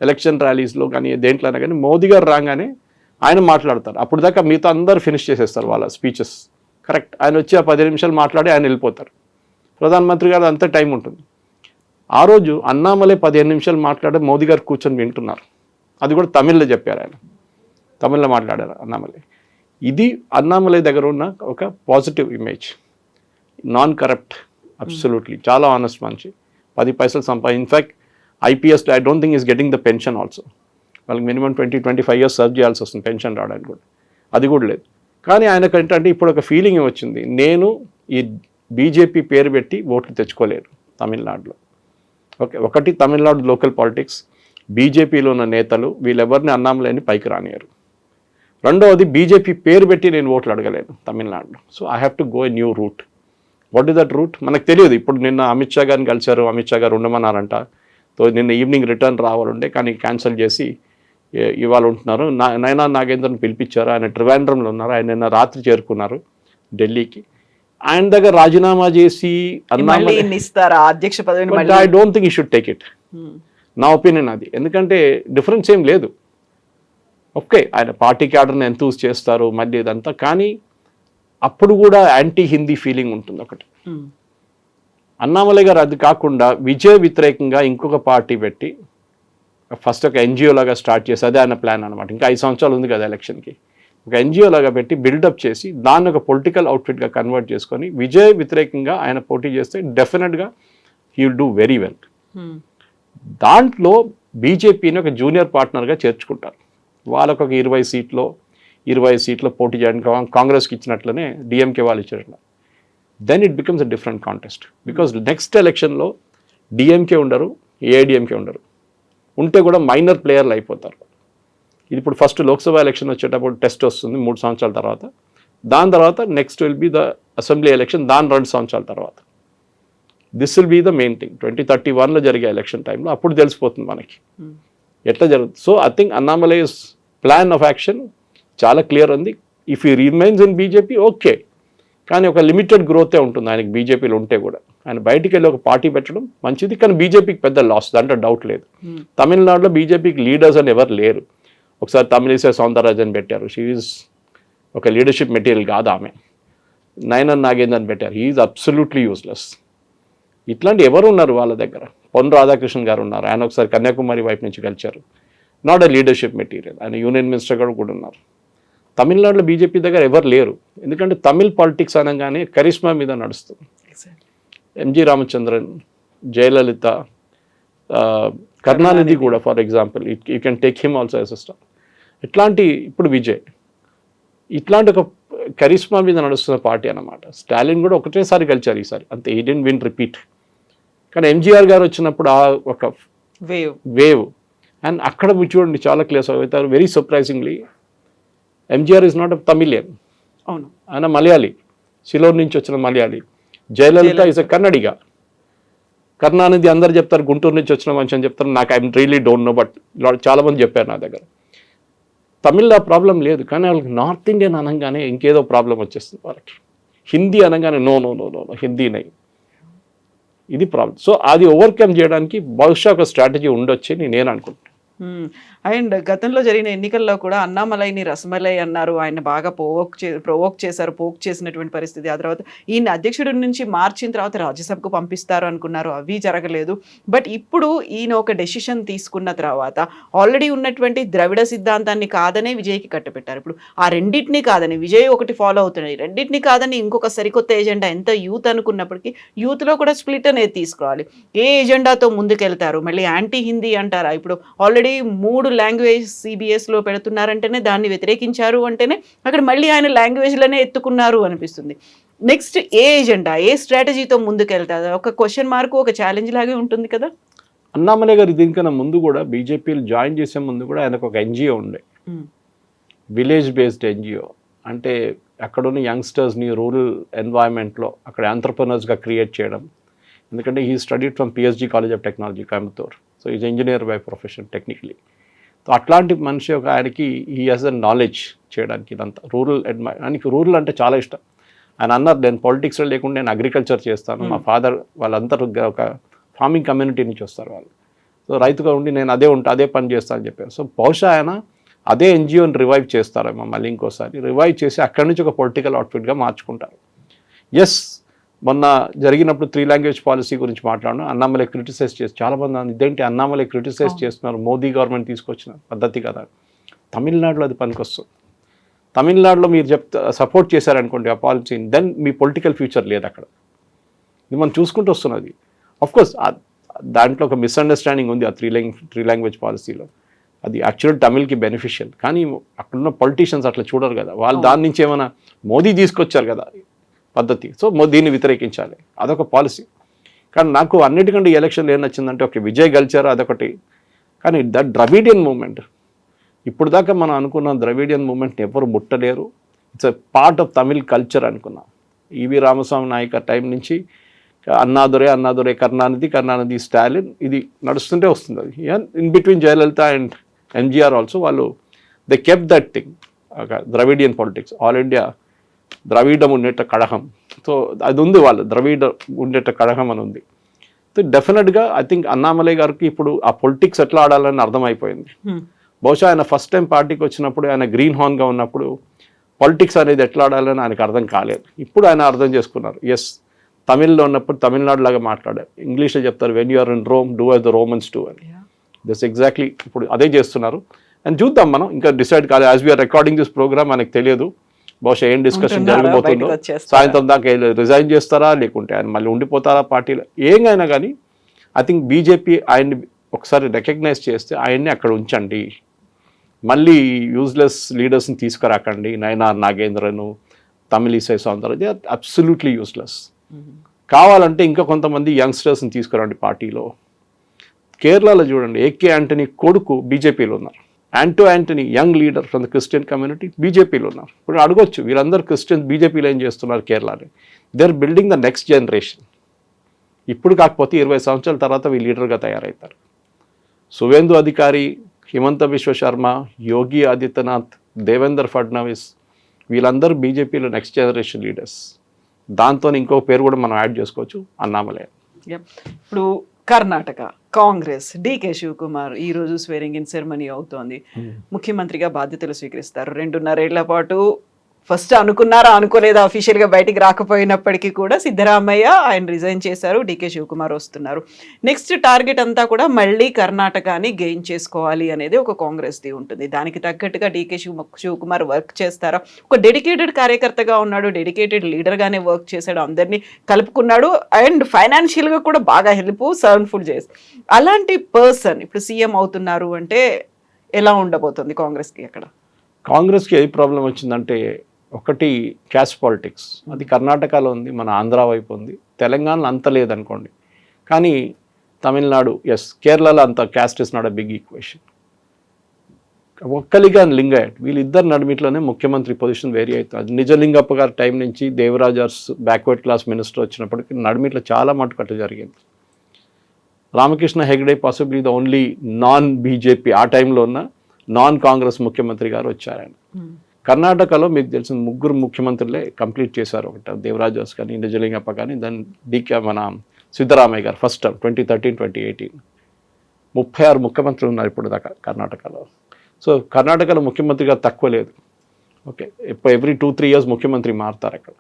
ఎలక్షన్ ర్యాలీస్లో కానీ దేంట్లోనే కానీ మోదీ గారు రాగానే ఆయన మాట్లాడతారు. అప్పుడు దాకా మిగతా అందరూ ఫినిష్ చేసేస్తారు వాళ్ళ స్పీచెస్. కరెక్ట్, ఆయన వచ్చి ఆ 10 నిమిషాలు మాట్లాడి ఆయన వెళ్ళిపోతారు. ప్రధానమంత్రి గారు అంత టైం ఉంటుంది. ఆ రోజు అన్నామలై 15 నిమిషాలు మాట్లాడి మోదీ గారు కూర్చొని వింటున్నారు. అది కూడా తమిళ్లో చెప్పారు, ఆయన తమిళ్లో మాట్లాడారు అన్నామలై. ఇది అన్నామలై దగ్గర ఉన్న ఒక positive image. Non corrupt, absolutely చాలా ఆనెస్ట్ మనిషి, 10 పైసలు in fact IPS I don't think is getting the pension also. వాళ్ళకి మినిమం 20-25 years సర్వ్ చేయాల్సి వస్తుంది పెన్షన్ రావడానికి కూడా, అది కూడా లేదు. కానీ ఆయనకు ఏంటంటే ఇప్పుడు ఒక ఫీలింగ్ వచ్చింది, నేను ఈ బీజేపీ పేరు పెట్టి ఓట్లు తెచ్చుకోలేను తమిళనాడులో. ఓకే, ఒకటి తమిళనాడు లోకల్ పాలిటిక్స్, బీజేపీలో ఉన్న నేతలు వీళ్ళెవరిని అన్నామలైని పైకి రానియరు. రెండవది బీజేపీ పేరు పెట్టి నేను ఓట్లు అడగలేను తమిళనాడులో. So I have to go a new route. What is that route మనకు తెలియదు. ఇప్పుడు నిన్న అమిత్ షా గారిని కలిశారు, అమిత్ షా గారు ఉండమన్నారంట. సో నిన్న ఈవినింగ్ రిటర్న్ రావాలండే కానీ క్యాన్సిల్ చేసి ఇవాళ ఉంటున్నారు. నైనా నాగేంద్రని పిలిపించారు, ఆయన ట్రివాండ్రంలో ఉన్నారు, ఆయన నిన్న రాత్రి చేరుకున్నారు ఢిల్లీకి. ఆయన దగ్గర రాజీనామా చేసి అధ్యక్ష పదవిని I don't think you should take it. నా ఒపీనియన్ అది. ఎందుకంటే డిఫరెన్స్ ఏం లేదు. ఓకే, ఆయన పార్టీ క్యాడర్ని ఎంతూస్ చేస్తారు మళ్ళీ ఇదంతా, కానీ అప్పుడు కూడా యాంటీ హిందీ ఫీలింగ్ ఉంటుంది ఒకటి. అన్నామలై గారు అది కాకుండా విజయ్ వ్యతిరేకంగా ఇంకొక పార్టీ పెట్టి ఫస్ట్ ఒక ఎన్జిఓ లాగా స్టార్ట్ చేసి, అదే ఆయన ప్లాన్ అనమాట. ఇంకా 5 సంవత్సరాలు ఉంది కదా ఎలక్షన్కి. ఒక ఎన్జిఓ లాగా పెట్టి బిల్డప్ చేసి దాన్ని ఒక పొలిటికల్ అవుట్ఫిట్గా కన్వర్ట్ చేసుకొని విజయ్ వ్యతిరేకంగా ఆయన పోటీ చేస్తే డెఫినెట్గా he will do very well. దాంట్లో బీజేపీని ఒక జూనియర్ పార్ట్నర్గా చేర్చుకుంటారు. వాళ్ళకు ఒక 20 సీట్లో పోటీ చేయడానికి కాంగ్రెస్కి ఇచ్చినట్లనే డిఎంకే వాళ్ళు ఇచ్చినట్లు. Then it becomes a different contest. Because next ఎలక్షన్లో డిఎంకే ఉండరు, ఏఐడిఎంకే ఉండరు, ఉంటే కూడా మైనర్ ప్లేయర్లు అయిపోతారు. ఇది ఇప్పుడు ఫస్ట్ లోక్సభ ఎలక్షన్ వచ్చేటప్పుడు టెస్ట్ వస్తుంది 3 సంవత్సరాల తర్వాత. దాని తర్వాత next will be the assembly election, దాని 2 సంవత్సరాల తర్వాత. This will be the main thing. 2031లో జరిగే ఎలక్షన్ టైంలో అప్పుడు తెలిసిపోతుంది మనకి ఎట్లా జరుగుతుంది. So I think Annamalai's plan of action చాలా క్లియర్ ఉంది. ఇఫ్ ఈ రిమైన్స్ ఇన్ బీజేపీ ఓకే, కానీ ఒక లిమిటెడ్ గ్రోతే ఉంటుంది ఆయనకి బీజేపీలో ఉంటే కూడా. ఆయన బయటికి వెళ్ళి ఒక పార్టీ పెట్టడం మంచిది, కానీ బీజేపీకి పెద్ద లాస్, దాంట్లో డౌట్ లేదు. తమిళనాడులో బీజేపీకి లీడర్స్ అని ఎవరు లేరు. ఒకసారి తమిళిసై సౌందరరాజన్ పెట్టారు, షీఈస్ ఒక లీడర్షిప్ మెటీరియల్ కాదు ఆమె. నయనన్ నాగేందర్ పెట్టారు, హీఈస్ అబ్సల్యూట్లీ యూస్లెస్. ఇట్లాంటి ఎవరు ఉన్నారు వాళ్ళ దగ్గర? పొన్ రాధాకృష్ణన్ గారు ఉన్నారు, ఆయన ఒకసారి కన్యాకుమారి వైపు నుంచి గెలిచారు, నాట్ ఎ లీడర్షిప్ మెటీరియల్. ఆయన యూనియన్ మినిస్టర్ కూడా ఉన్నారు. తమిళనాడులో బీజేపీ దగ్గర ఎవరు లేరు, ఎందుకంటే తమిళ్ పాలిటిక్స్ అనగానే కరిష్మా మీద నడుస్తుంది. ఎంజి రామచంద్రన్, జయలలిత, కరుణానిధి కూడా for example, you can take him also as a star. ఇట్లాంటి ఇప్పుడు విజయ్, ఇట్లాంటి ఒక కరిష్మా మీద నడుస్తున్న పార్టీ అన్నమాట. స్టాలిన్ కూడా ఒకటేసారి గెలిచారు ఈసారి, అంతే, ఈ డెంట్ విన్ రిపీట్. కానీ ఎంజీఆర్ గారు వచ్చినప్పుడు ఆ ఒక వేవ్ అండ్ అక్కడ చూడండి చాలా క్లియర్ అవుతారు. Very surprisingly MGR is not a Tamilian, అవును, ఆయన మలయాళీ, సిలోర్ నుంచి వచ్చిన మలయాళీ. Jayalalitha is a Kannadiga. కరుణానిధి అందరు చెప్తారు గుంటూరు నుంచి వచ్చిన మనిషి అని చెప్తారు, నాకు I really don't know, but చాలా మంది చెప్పారు నా దగ్గర. తమిళ్లో ప్రాబ్లం లేదు, కానీ వాళ్ళకి నార్త్ ఇండియన్ అనగానే ఇంకేదో ప్రాబ్లం వచ్చేస్తుంది వాళ్ళకి. హిందీ అనగానే no no no no Hindi నై, ఇది ప్రాబ్లం. సో అది ఓవర్కమ్ చేయడానికి బహుశా ఒక స్ట్రాటజీ ఉండొచ్చని నేను అనుకుంటున్నాను. అండ్ గతంలో జరిగిన ఎన్నికల్లో కూడా అన్నామలైని రసమలై అన్నారు, ఆయన బాగా ప్రొవోక్ చేశారు, పోక్ చేసినటువంటి పరిస్థితి. ఆ తర్వాత ఈయన అధ్యక్షుడి నుంచి మార్చిన తర్వాత రాజ్యసభకు పంపిస్తారు అనుకున్నారు, అవి జరగలేదు. బట్ ఇప్పుడు ఈయన ఒక డెసిషన్ తీసుకున్న తర్వాత ఆల్రెడీ ఉన్నటువంటి ద్రవిడ సిద్ధాంతాన్ని కాదనే విజయ్కి కట్టబెట్టారు. ఇప్పుడు ఆ రెండింటినీ కాదని విజయ్ ఒకటి ఫాలో అవుతున్నాయి, రెండింటినీ కాదని ఇంకొక సరికొత్త ఎజెండా, ఎంత యూత్ అనుకున్నప్పటికీ యూత్లో కూడా స్ప్లిట్ అనేది తీసుకోవాలి. ఏ ఎజెండాతో ముందుకెళ్తారు? మళ్ళీ యాంటీ హిందీ అంటారా? ఇప్పుడు ఆల్రెడీ 3 లాంగ్వేజ్ సిబిఎస్లో పెడుతున్నారంటేనే దాన్ని వ్యతిరేకించారు అంటేనే అక్కడ మళ్ళీ ఆయన లాంగ్వేజ్లనే ఎత్తుకున్నారు అనిపిస్తుంది. నెక్స్ట్ ఏ ఎజెండా, ఏ స్ట్రాటజీతో ముందుకెళ్తారు? ఒక క్వశ్చన్ మార్క్, ఒక ఛాలెంజ్ లాగే ఉంటుంది కదా. అన్నామలై గారు దీనికన్నా ముందు కూడా బీజేపీలో జాయిన్ చేసే ముందు కూడా ఆయనకు ఒక ఎన్జిఓ ఉండే, విలేజ్ బేస్డ్ ఎన్జిఓ. అంటే అక్కడున్న యంగ్స్టర్స్ని రూరల్ ఎన్వైరన్మెంట్లో అక్కడ ఎంటర్‌ప్రెన్యూర్స్గా క్రియేట్ చేయడం. ఎందుకంటే he studied from PSG college of technology Coimbatore, so is engineer by profession technically. So అట్లాంటి మనిషి ఒక ఆయనకి హీ హాజ్ అ నాలెడ్జ్ చేయడానికి ఇదంతా రూరల్ ఆయనకి రూరల్ అంటే చాలా ఇష్టం. ఆయన అన్నారు, నేను పాలిటిక్స్లో లేకుండా నేను అగ్రికల్చర్ చేస్తాను, మా ఫాదర్ వాళ్ళందరూ ఒక ఫార్మింగ్ కమ్యూనిటీ నుంచి వస్తారు వాళ్ళు, సో రైతుగా ఉండి నేను అదే పని చేస్తాను అని చెప్పారు. సో బహుశా ఆయన అదే ఎన్జిఓని రివైవ్ చేస్తారేమో మళ్ళీ ఇంకోసారి, రివైవ్ చేసి అక్కడి నుంచి ఒక పొలిటికల్ అవుట్ఫిట్గా మార్చుకుంటారు. ఎస్, మొన్న జరిగినప్పుడు 3 లాంగ్వేజ్ పాలసీ గురించి మాట్లాడను, అన్నామలై క్రిటిసైజ్ చేసి చాలామంది ఇదేంటి అన్నామలై క్రిటిసైజ్ చేస్తున్నారు, మోదీ గవర్నమెంట్ తీసుకొచ్చిన పద్ధతి కదా. తమిళనాడులో అది పనికొస్తుంది. తమిళనాడులో మీరు సపోర్ట్ చేశారనుకోండి ఆ పాలసీని, దెన్ మీ పొలిటికల్ ఫ్యూచర్ లేదు అక్కడ. ఇది మనం చూసుకుంటూ వస్తున్నది. అఫ్కోర్స్ దాంట్లో ఒక మిస్అండర్స్టాండింగ్ ఉంది ఆ 3 లాంగ్వేజ్ పాలసీలో. అది యాక్చువల్ తమిళ్కి బెనిఫిషియల్, కానీ అక్కడున్న పొలిటీషియన్స్ అట్లా చూడరు కదా. వాళ్ళు దాని నుంచి ఏమైనా మోదీ తీసుకొచ్చారు కదా పద్ధతి, సో దీన్ని వ్యతిరేకించాలి, అదొక పాలసీ. కానీ నాకు అన్నిటికంటే ఎలక్షన్లు ఏం నచ్చిందంటే ఒక విజయ్ గెలిచారు అదొకటి, కానీ ద్రవిడియన్ మూమెంట్, ఇప్పుడు దాకా మనం అనుకున్న ద్రవిడియన్ మూమెంట్ని ఎవరు ముట్టలేరు. It's a part of Tamil culture అనుకున్నాం. ఈవి రామస్వామి నాయక టైం నుంచి అన్నాదురై కరుణానిధి స్టాలిన్, ఇది నడుస్తుంటే వస్తుంది. అది in between Jayalalitha and MGR also వాళ్ళు they kept that thing, Dravidian politics, all India Dravidam ఉండేట కడహం. సో అది ఉంది, వాళ్ళు ద్రవిడ ఉండేట కడహం అని ఉంది. సో డెఫినెట్గా ఐ థింక్ అన్నామలై గారికి ఇప్పుడు ఆ పొలిటిక్స్ ఎట్లా ఆడాలని అర్థమైపోయింది. బహుశా ఆయన ఫస్ట్ టైం పార్టీకి వచ్చినప్పుడు, ఆయన గ్రీన్ హార్న్గా ఉన్నప్పుడు పాలిటిక్స్ అనేది ఎట్లా ఆడాలని ఆయనకు అర్థం కాలేదు. ఇప్పుడు ఆయన అర్థం చేసుకున్నారు. ఎస్, తమిళ్లో ఉన్నప్పుడు తమిళనాడు లాగా మాట్లాడారు, ఇంగ్లీష్లో చెప్తారు when you are in Rome do as the Romans do అని. దిస్ ఎగ్జాక్ట్లీ ఇప్పుడు అదే చేస్తున్నారు. అండ్ చూద్దాం, మనం ఇంకా డిసైడ్ కాలేదు. As we are recording this program మనకు తెలియదు బహుశా ఏం డిస్కషన్ జరగబోతుందో. సాయంత్రం దాకా రిజైన్ చేస్తారా, లేకుంటే ఆయన మళ్ళీ ఉండిపోతారా పార్టీలో, ఏంగైనా కానీ ఐ థింక్ బీజేపీ ఆయన్ని ఒకసారి రికగ్నైజ్ చేస్తే ఆయన్ని అక్కడ ఉంచండి, మళ్ళీ యూజ్లెస్ లీడర్స్ని తీసుకురాకండి. నయనార్ నాగేంద్రను, తమిళిసై సౌందరరాజన్ అబ్సల్యూట్లీ యూస్లెస్. కావాలంటే ఇంకా కొంతమంది యంగ్స్టర్స్ని తీసుకురండి పార్టీలో. కేరళలో చూడండి, ఏకే యాంటనీ కొడుకు బీజేపీలో ఉన్నారు, Antony young leader from the Christian community బీజేపీలో ఉన్నారు. ఇప్పుడు అడగొచ్చు వీళ్ళందరూ క్రిస్టియన్ బీజేపీలో ఏం చేస్తున్నారు కేరళని? They are building the next generation. ఇప్పుడు కాకపోతే 20 సంవత్సరాల తర్వాత వీళ్ళు లీడర్గా తయారవుతారు. సువేందు అధికారి, హిమంత బిశ్వ శర్మ, యోగి ఆదిత్యనాథ్, దేవేంద్ర ఫడ్నవీస్ వీళ్ళందరూ బీజేపీలో నెక్స్ట్ జనరేషన్ లీడర్స్. దాంతో ఇంకో పేరు కూడా మనం యాడ్ చేసుకోవచ్చు, అన్నామలై. ఇప్పుడు కర్ణాటక కాంగ్రెస్ డికే శివకుమార్ ఈ రోజు స్వేరింగ్ ఇన్ సెరమనీ అవుతోంది. ముఖ్యమంత్రిగా బాధ్యతలు స్వీకరిస్తారు. 2.5 ఏళ్ల పాటు ఫస్ట్ అనుకున్నారా అనుకోలేదా అఫీషియల్ గా బయటికి రాకపోయినప్పటికీ కూడా సిద్ధరామయ్య ఆయన రిజైన్ చేశారు, డికే శివకుమార్ వస్తున్నారు. నెక్స్ట్ టార్గెట్ అంతా కూడా మళ్ళీ కర్ణాటకని గెయిన్ చేసుకోవాలి అనేది ఒక కాంగ్రెస్ ది ఉంటుంది. దానికి తగ్గట్టుగా డికే శివకుమార్ వర్క్ చేస్తారా? ఒక డెడికేటెడ్ కార్యకర్తగా ఉన్నాడు, డెడికేటెడ్ లీడర్ గానే వర్క్ చేశాడు, అందరినీ కలుపుకున్నాడు అండ్ ఫైనాన్షియల్ గా కూడా బాగా హెల్ప్ సర్న్ఫుల్ చేసి అలాంటి పర్సన్ ఇప్పుడు సీఎం అవుతున్నారు అంటే ఎలా ఉండబోతుంది కాంగ్రెస్కి? అక్కడ కాంగ్రెస్కి ఏ ప్రాబ్లం వచ్చిందంటే ఒకటి క్యాస్ట్ పాలిటిక్స్, అది కర్ణాటకలో ఉంది, మన ఆంధ్ర వైపు ఉంది, తెలంగాణలో అంత లేదనుకోండి. కానీ తమిళనాడు కేరళలో అంత caste is not a big equation. Vokkaliga Lingayat వీళ్ళిద్దరు నడిమిట్లోనే ముఖ్యమంత్రి పొజిషన్ వేరీ అవుతుంది. నిజలింగప్ప గారి టైం నుంచి దేవరాజర్స్ బ్యాక్వర్డ్ క్లాస్ మినిస్టర్ వచ్చినప్పటికీ నడిమిట్లో చాలా మటుకట్టు జరిగింది. Ramakrishna Hegde possibly the only non BJP ఆ టైంలో ఉన్న నాన్ కాంగ్రెస్ ముఖ్యమంత్రి గారు వచ్చారు ఆయన. కర్ణాటకలో మీకు తెలిసిన 3 ముఖ్యమంత్రులే కంప్లీట్ చేశారు. ఒకటి దేవరాజర్స్ కానీ, నిజలింగప్ప కానీ, దాని మన సిద్ధరామయ్య గారు ఫస్ట్ టర్మ్ 2013-2018 36 ముఖ్యమంత్రులు ఉన్నారు ఇప్పుడు దాకా కర్ణాటకలో. సో కర్ణాటకలో ముఖ్యమంత్రిగా తక్కువ లేదు. ఓకే, ఎవ్రీ 2-3 ఇయర్స్ ముఖ్యమంత్రి మారుతారు అక్కడ.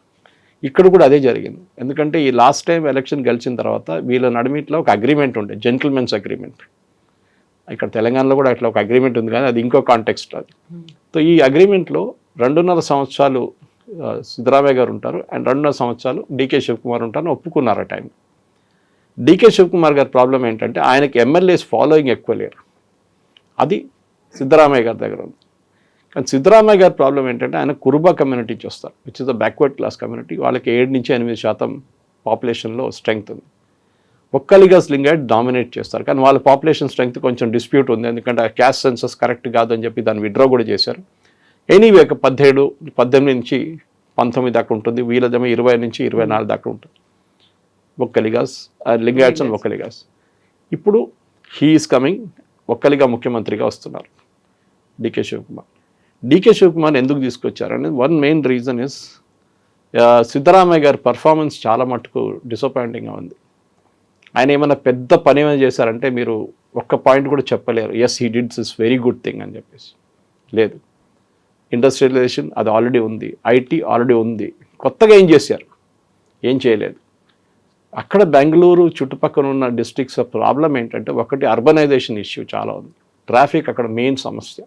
ఇక్కడ కూడా అదే జరిగింది. ఎందుకంటే ఈ లాస్ట్ టైం ఎలక్షన్ గెలిచిన తర్వాత వీళ్ళ నడిమిట్లో ఒక అగ్రిమెంట్ ఉండే, జెంటిల్మెన్స్ అగ్రిమెంట్. ఇక్కడ తెలంగాణలో కూడా అట్లా ఒక అగ్రిమెంట్ ఉంది, కానీ అది ఇంకో కాంటెక్స్ట్ అది. సో ఈ అగ్రిమెంట్లో 2.5 సంవత్సరాలు సిద్ధరామయ్య గారు ఉంటారు అండ్ 2.5 సంవత్సరాలు డికే శివకుమార్ ఉంటారని ఒప్పుకున్నారు ఆ టైం. డికే శివకుమార్ గారి ప్రాబ్లం ఏంటంటే ఆయనకి ఎమ్మెల్యేస్ ఫాలోయింగ్ ఎక్కువ లేరు, అది సిద్ధరామయ్య గారి దగ్గర ఉంది. కానీ సిద్ధరామయ్య గారి ప్రాబ్లం ఏంటంటే ఆయన కురుబా కమ్యూనిటీ చూస్తారు, which is the backward class community. వాళ్ళకి 7-8% పాపులేషన్లో స్ట్రెంగ్త్ ఉంది. ఒక్కలిగాస్ లింగాయట్ డామినేట్ చేస్తారు, కానీ వాళ్ళ పాపులేషన్ స్ట్రెంగ్త్ కొంచెం డిస్ప్యూట్ ఉంది, ఎందుకంటే ఆ క్యాస్ట్ సెన్సస్ కరెక్ట్ కాదని చెప్పి దాన్ని విత్డ్రా కూడా చేశారు. ఎనీవే 17, 18 నుంచి 19 దాకా ఉంటుంది, వీళ్ళదేమో 20 నుంచి 24 దాకా ఉంటుంది. ఒక్కలిగాస్ లింగాయట్స్ అండ్ ఒక్కలిగాస్. ఇప్పుడు హీఈస్ కమింగ్, ఒక్కలిగా ముఖ్యమంత్రిగా వస్తున్నారు డికే శివకుమార్. డికే శివకుమార్ ఎందుకు తీసుకొచ్చారనేది one main reason is Siddaramaiah గారి పర్ఫార్మెన్స్ చాలా మటుకు డిసప్పాయింటింగ్గా ఉంది. ఆయన ఏమైనా పెద్ద పని ఏమైనా చేశారంటే మీరు ఒక్క పాయింట్ కూడా చెప్పలేరు, as he deeds is very good thing అని చెప్పేసి. లేదు, ఇండస్ట్రియలైజేషన్ అది ఆల్రెడీ ఉంది, ఐటీ ఆల్రెడీ ఉంది, కొత్తగా ఏం చేశారు? ఏం చేయలేదు. అక్కడ బెంగళూరు చుట్టుపక్కల ఉన్న డిస్ట్రిక్ట్స్ ప్రాబ్లం ఏంటంటే ఒకటి అర్బనైజేషన్ ఇష్యూ చాలా ఉంది, ట్రాఫిక్ అక్కడ మెయిన్ సమస్య.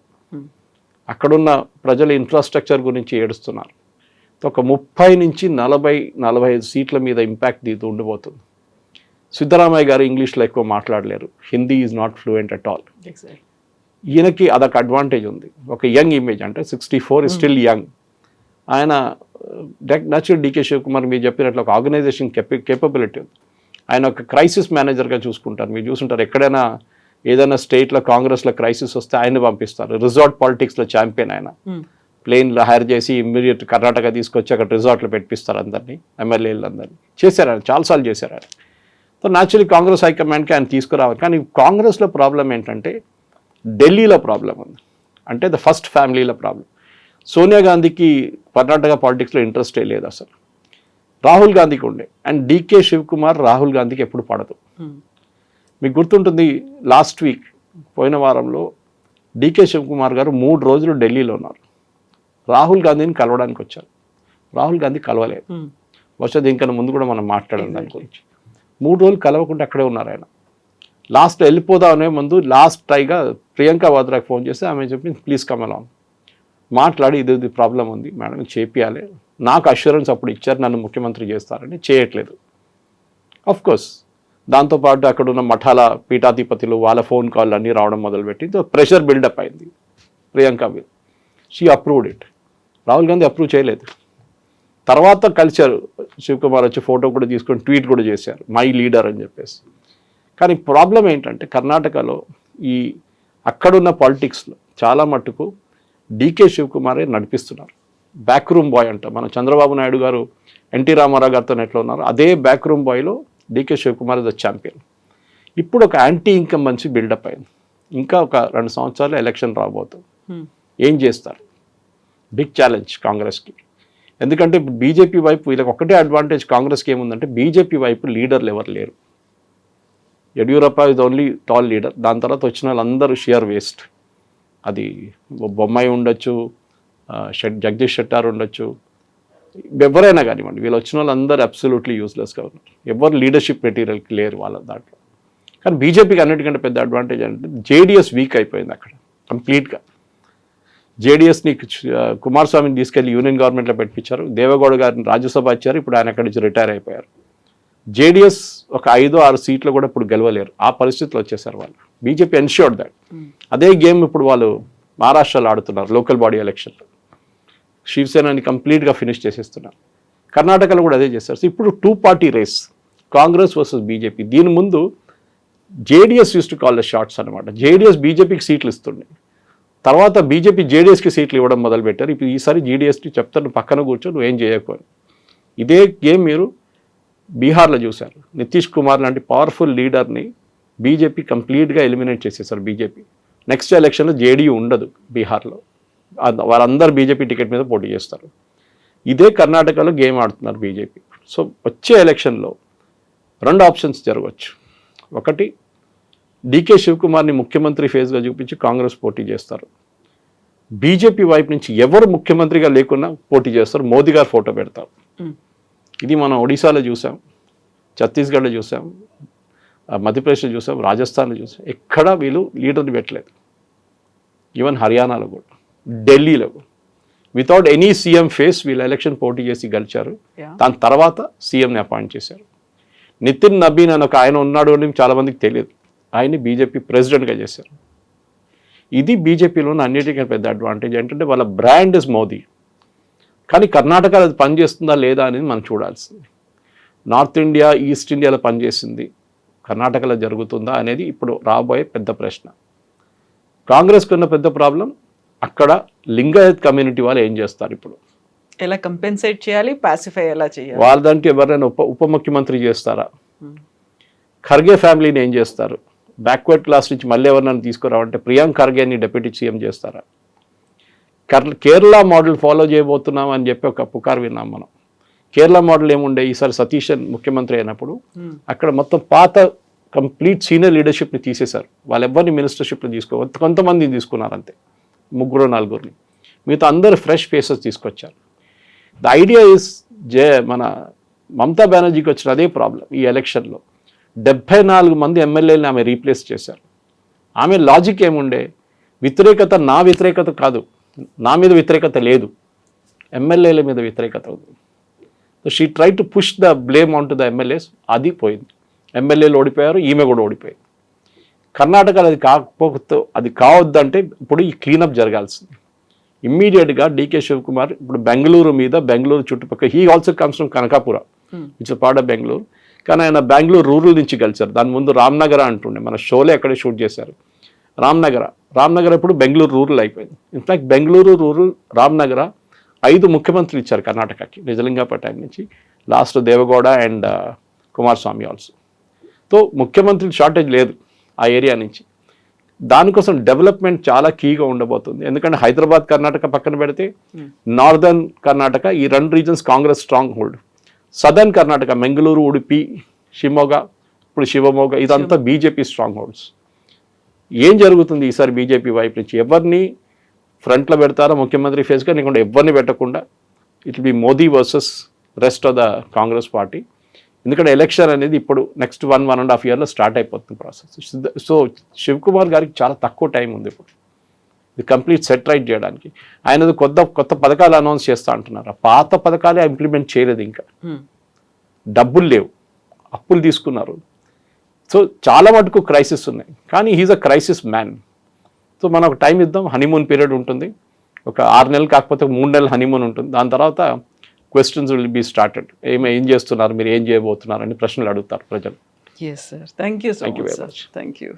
అక్కడున్న ప్రజల ఇన్ఫ్రాస్ట్రక్చర్ గురించి ఏడుస్తున్నారు. ఒక 30 నుంచి 40-45 సీట్ల మీద ఇంపాక్ట్ దీంతో ఉండిపోతుంది. సిద్ధరామయ్య గారు ఇంగ్లీష్లో ఎక్కువ మాట్లాడలేరు, Hindi is not fluent at all. ఈయనకి అదొక అడ్వాంటేజ్ ఉంది, ఒక యంగ్ ఇమేజ్, అంటే 64 ఇస్ స్టిల్ యంగ్. ఆయన న్యాచురల్ డికే శివకుమార్ మీరు చెప్పినట్లు ఒక ఆర్గనైజేషన్ కేపబిలిటీ ఉంది. ఆయన ఒక క్రైసిస్ మేనేజర్గా చూసుకుంటారు. మీరు చూసుంటారు ఎక్కడైనా ఏదైనా స్టేట్లో కాంగ్రెస్లో క్రైసిస్ వస్తే ఆయన పంపిస్తారు. రిసార్ట్ పాలిటిక్స్లో ఛాంపియన్ ఆయన. ప్లేన్లో హైర్ చేసి ఇమ్మీడియట్ కర్ణాటక తీసుకొచ్చి అక్కడ రిసార్ట్లో పెట్టిస్తారు అందరినీ, ఎమ్మెల్యేలు అందరినీ. చేశారు ఆయన, చాలాసార్లు చేశారు ఆయన. సో న్యాచురలీ కాంగ్రెస్ హైకమాండ్కి ఆయన తీసుకురావాలి. కానీ కాంగ్రెస్లో ప్రాబ్లం ఏంటంటే ఢిల్లీలో ప్రాబ్లం ఉంది, అంటే ద ఫస్ట్ ఫ్యామిలీలో ప్రాబ్లం. సోనియా గాంధీకి కర్ణాటక పాలిటిక్స్లో ఇంట్రెస్టే లేదు అసలు, రాహుల్ గాంధీకి ఉండే. అండ్ డికే శివకుమార్ రాహుల్ గాంధీకి ఎప్పుడు పడదు. మీకు గుర్తుంటుంది లాస్ట్ వీక్ పోయిన వారంలో డికే శివకుమార్ గారు 3 రోజులు ఢిల్లీలో ఉన్నారు, రాహుల్ గాంధీని కలవడానికి వచ్చారు. రాహుల్ గాంధీ కలవలేదు. బహుశా దీనికన్నా ముందు కూడా మనం మాట్లాడాం దాని గురించి. 3 రోజులు కలవకుండా అక్కడే ఉన్నారు ఆయన. లాస్ట్లో వెళ్ళిపోదామనే ముందు లాస్ట్ ట్రైగా ప్రియాంక వాద్రాకి ఫోన్ చేస్తే ఆమె చెప్పింది ప్లీజ్ కమ్ అలాంగ్, మాట్లాడి ఇది ప్రాబ్లం ఉంది మేడం చేపియాలి. నాకు అష్యూరెన్స్ అప్పుడు ఇచ్చారు నన్ను ముఖ్యమంత్రి చేస్తారని, చేయట్లేదు. కోర్స్ దాంతోపాటు అక్కడ ఉన్న మఠాల పీఠాధిపతులు వాళ్ళ ఫోన్ కాల్ అన్నీ రావడం మొదలుపెట్టి ప్రెషర్ బిల్డప్ అయింది ప్రియాంక మీద. She approved it, Rahul Gandhi approve చేయలేదు. తర్వాత కలిశారు, శివకుమార్ వచ్చి ఫోటో కూడా తీసుకొని ట్వీట్ కూడా చేశారు మై లీడర్ అని చెప్పేసి. కానీ ప్రాబ్లం ఏంటంటే కర్ణాటకలో ఈ అక్కడున్న పాలిటిక్స్లో చాలా మట్టుకు డీకే శివకుమారే నడిపిస్తున్నారు. బ్యాక్ రూమ్ బాయ్ అంట, మన చంద్రబాబు నాయుడు గారు ఎన్టీ రామారావు గారితో ఎట్లా ఉన్నారు, అదే బ్యాక్ రూమ్ బాయ్లో డీకే శివకుమార్ ద ఛాంపియన్. ఇప్పుడు ఒక యాంటీ ఇన్కంబెన్సీ బిల్డప్ అయింది. ఇంకా ఒక 2 సంవత్సరాలు ఎలక్షన్ రాబోతుంది. ఏం చేస్తారు? బిగ్ ఛాలెంజ్ కాంగ్రెస్కి. ఎందుకంటే బీజేపీ వైపు వీళ్ళకి ఒకటే అడ్వాంటేజ్ కాంగ్రెస్కి ఏముందంటే బీజేపీ వైపు లీడర్లు ఎవరు లేరు. Yediyurappa is only tall leader. దాని తర్వాత వచ్చిన వాళ్ళందరూ షియర్ వేస్ట్. అది బొమ్మాయి ఉండొచ్చు, జగదీష్ షెట్టార్ ఉండొచ్చు, ఎవరైనా కానివ్వండి, వీళ్ళు వచ్చిన వాళ్ళందరూ అబ్సల్యూట్లీ యూస్లెస్గా ఉన్నారు. ఎవరు లీడర్షిప్ మెటీరియల్కి లేరు వాళ్ళ దాంట్లో. కానీ బీజేపీకి అన్నిటికంటే పెద్ద అడ్వాంటేజ్ అంటే జేడీఎస్ వీక్ అయిపోయింది అక్కడ కంప్లీట్గా. జేడీఎస్ని కుమారస్వామిని తీసుకెళ్లి యూనియన్ గవర్నమెంట్లో పెట్టించారు, దేవేగౌడ గారిని రాజ్యసభ ఇచ్చారు, ఇప్పుడు ఆయన అక్కడి నుంచి రిటైర్ అయిపోయారు. జేడీఎస్ ఒక 5-6 సీట్లు కూడా ఇప్పుడు గెలవలేరు, ఆ పరిస్థితిలో వచ్చేసారు వాళ్ళు. BJP ensured that. అదే గేమ్ ఇప్పుడు వాళ్ళు మహారాష్ట్రలో ఆడుతున్నారు లోకల్ బాడీ ఎలక్షన్లో. శివసేనని కంప్లీట్గా ఫినిష్ చేసేస్తున్నారు. కర్ణాటకలో కూడా అదే చేస్తారు. సో ఇప్పుడు 2 party race, Congress versus BJP. దీని ముందు JDS used to call the shots అనమాట. జేడీఎస్ బీజేపీకి సీట్లు ఇస్తుండే, తర్వాత బీజేపీ జేడీఎస్కి సీట్లు ఇవ్వడం మొదలుపెట్టారు. ఇప్పుడు ఈసారి జేడీఎస్కి చెప్తాను పక్కన కూర్చో నువ్వేం చేయకపోయి. ఇదే గేమ్ మీరు బీహార్లో చూశారు. నితీష్ కుమార్ లాంటి పవర్ఫుల్ లీడర్ని బీజేపీ కంప్లీట్గా ఎలిమినేట్ చేసేసారు. బీజేపీ నెక్స్ట్ ఎలక్షన్లో జేడీయూ ఉండదు బీహార్లో, వారందరూ బీజేపీ టికెట్ మీద పోటీ చేస్తారు. ఇదే కర్ణాటకలో గేమ్ ఆడుతున్నారు బీజేపీ. సో వచ్చే ఎలక్షన్లో 2 ఆప్షన్స్ జరగవచ్చు. ఒకటి, డీకే శివకుమార్ని ముఖ్యమంత్రి ఫేజ్గా చూపించి కాంగ్రెస్ పోటీ చేస్తారు. బీజేపీ వైపు నుంచి ఎవరు ముఖ్యమంత్రిగా లేకున్నా పోటీ చేస్తారు, మోదీ గారు ఫోటో పెడతారు. ఇది మనం ఒడిశాలో చూసాం, ఛత్తీస్గఢ్లో చూసాం, మధ్యప్రదేశ్లో చూసాం, రాజస్థాన్లో చూసాం. ఎక్కడా వీళ్ళు లీడర్ని పెట్టలేదు. ఈవెన్ హర్యానాలో కూడా, ఢిల్లీలో కూడా వితౌట్ ఎనీ సీఎం ఫేస్ వీళ్ళు ఎలక్షన్ పోటీ చేసి గెలిచారు. దాని తర్వాత సీఎంని అపాయింట్ చేశారు. నితిన్ నబీన్ అని ఒక ఆయన ఉన్నాడు అని చాలామందికి తెలియదు, ఆయన్ని బీజేపీ ప్రెసిడెంట్గా చేశారు. ఇది బీజేపీలోని అన్నిటికీ పెద్ద అడ్వాంటేజ్. ఏంటంటే వాళ్ళ బ్రాండ్ ఇస్ మోదీ. కానీ కర్ణాటకలో అది పనిచేస్తుందా లేదా అనేది మనం చూడాల్సింది. నార్త్ ఇండియా, ఈస్ట్ ఇండియాలో పనిచేసింది, కర్ణాటకలో జరుగుతుందా అనేది ఇప్పుడు రాబోయే పెద్ద ప్రశ్న. కాంగ్రెస్కి ఉన్న పెద్ద ప్రాబ్లం అక్కడ లింగాయత్ కమ్యూనిటీ వాళ్ళు ఏం చేస్తారు, ఇప్పుడు ఎలా కంపెన్సేట్ చేయాలి, పాసిఫై ఎలా చేయాలి, వాళ్ళ దానికి ఎవరైనా ఉప ముఖ్యమంత్రి చేస్తారా, ఖర్గే ఫ్యామిలీని ఏం చేస్తారు, బ్యాక్వర్డ్ క్లాస్ నుంచి మళ్ళీ ఎవరినైనా తీసుకురావంటే ప్రియాంక్ ఖర్గేని డిప్యూటీ సీఎం చేస్తారా. కేరళ మోడల్ ఫాలో చేయబోతున్నాం అని చెప్పి ఒక పుకారు విన్నాం మనం. కేరళ మోడల్ ఏముండే, ఈసారి సతీష్ ముఖ్యమంత్రి అయినప్పుడు అక్కడ మొత్తం పాత కంప్లీట్ సీనియర్ లీడర్షిప్ని తీసేశారు. వాళ్ళు ఎవరిని మినిస్టర్షిప్ని కొంతమందిని తీసుకున్నారు అంతే, 3-4. మిగతా అందరు ఫ్రెష్ ఫేసెస్ తీసుకొచ్చారు. ద ఐడియా ఇస్ మన మమతా బెనర్జీకి వచ్చిన అదే ప్రాబ్లం ఈ ఎలక్షన్లో. 74 మంది ఎమ్మెల్యేలని ఆమె రీప్లేస్ చేశారు. ఆమె లాజిక్ ఏముండే, వ్యతిరేకత నా వ్యతిరేకత కాదు, నా మీద వ్యతిరేకత లేదు, ఎమ్మెల్యేల మీద వ్యతిరేకత ఉంది. So she try to push the blame on to the MLAs. అది పోయింది, ఎమ్మెల్యేలు ఓడిపోయారు, ఈమె కూడా ఓడిపోయింది. కర్ణాటకలో అది కాకపోతే, అది కావద్దంటే ఇప్పుడు ఈ క్లీనప్ జరగాల్సింది. ఇమ్మీడియట్గా డీకే శివకుమార్ ఇప్పుడు బెంగళూరు చుట్టుపక్కల, he also comes from Kanakapura, it's part of Bengaluru. కానీ ఆయన బెంగళూరు రూరల్ నుంచి గెలిచారు. దాని ముందు రామ్నగర అంటుండే, మన షోలే అక్కడే షూట్ చేశారు. రామ్నగర ఇప్పుడు బెంగళూరు రూరల్ అయిపోయింది. ఇన్ఫ్యాక్ట్ బెంగళూరు రూరల్, రామ్నగర 5 ముఖ్యమంత్రులు ఇచ్చారు కర్ణాటకకి నిజలింగపట్నం నుంచి, last Deve Gowda and Kumaraswamy also. So ముఖ్యమంత్రులు షార్టేజ్ లేదు ఆ ఏరియా నుంచి. దానికోసం డెవలప్మెంట్ చాలా కీగా ఉండబోతుంది. ఎందుకంటే హైదరాబాద్, కర్ణాటక పక్కన పెడితే నార్దర్న్ కర్ణాటక, ఈ 2 reasons Congress strong hold. Southern Karnataka, Mangaluru, Udupi, ఇప్పుడు శివమోగ, ఇదంతా బీజేపీ స్ట్రాంగ్ హోల్డ్స్. ఏం జరుగుతుంది ఈసారి బీజేపీ వైపు నుంచి, ఎవరిని ఫ్రంట్లో పెడతారో ముఖ్యమంత్రి ఫేస్గా, లేకుండా ఎవరిని పెట్టకుండా it will be Modi versus rest of the Congress party. ఎందుకంటే ఎలక్షన్ అనేది ఇప్పుడు నెక్స్ట్ 1.5 yearలో స్టార్ట్ అయిపోతుంది ప్రాసెస్. సో శివకుమార్ గారికి చాలా తక్కువ టైం ఉంది ఇప్పుడు ఇది కంప్లీట్ సెట్ రైట్ చేయడానికి. ఆయన కొత్త పథకాలు అనౌన్స్ చేస్తా అంటున్నారు. పాత పథకాలే ఇంప్లిమెంట్ చేయలేదు, ఇంకా డబ్బులు లేవు, అప్పులు తీసుకున్నారు. సో చాలా మటుకు క్రైసిస్ ఉన్నాయి. కానీ he's a crisis man. So మనం ఒక టైం ఇద్దాం, హనీమూన్ పీరియడ్ ఉంటుంది, ఒక 6 నెలలు కాకపోతే 3 నెలలు హనీమూన్ ఉంటుంది. దాని తర్వాత క్వశ్చన్స్ విల్ బీ స్టార్టెడ్. ఏం చేస్తున్నారు, మీరు ఏం చేయబోతున్నారు అని ప్రశ్నలు అడుగుతారు ప్రజలు. Yes, sir. Thank you so much, sir. Thank you.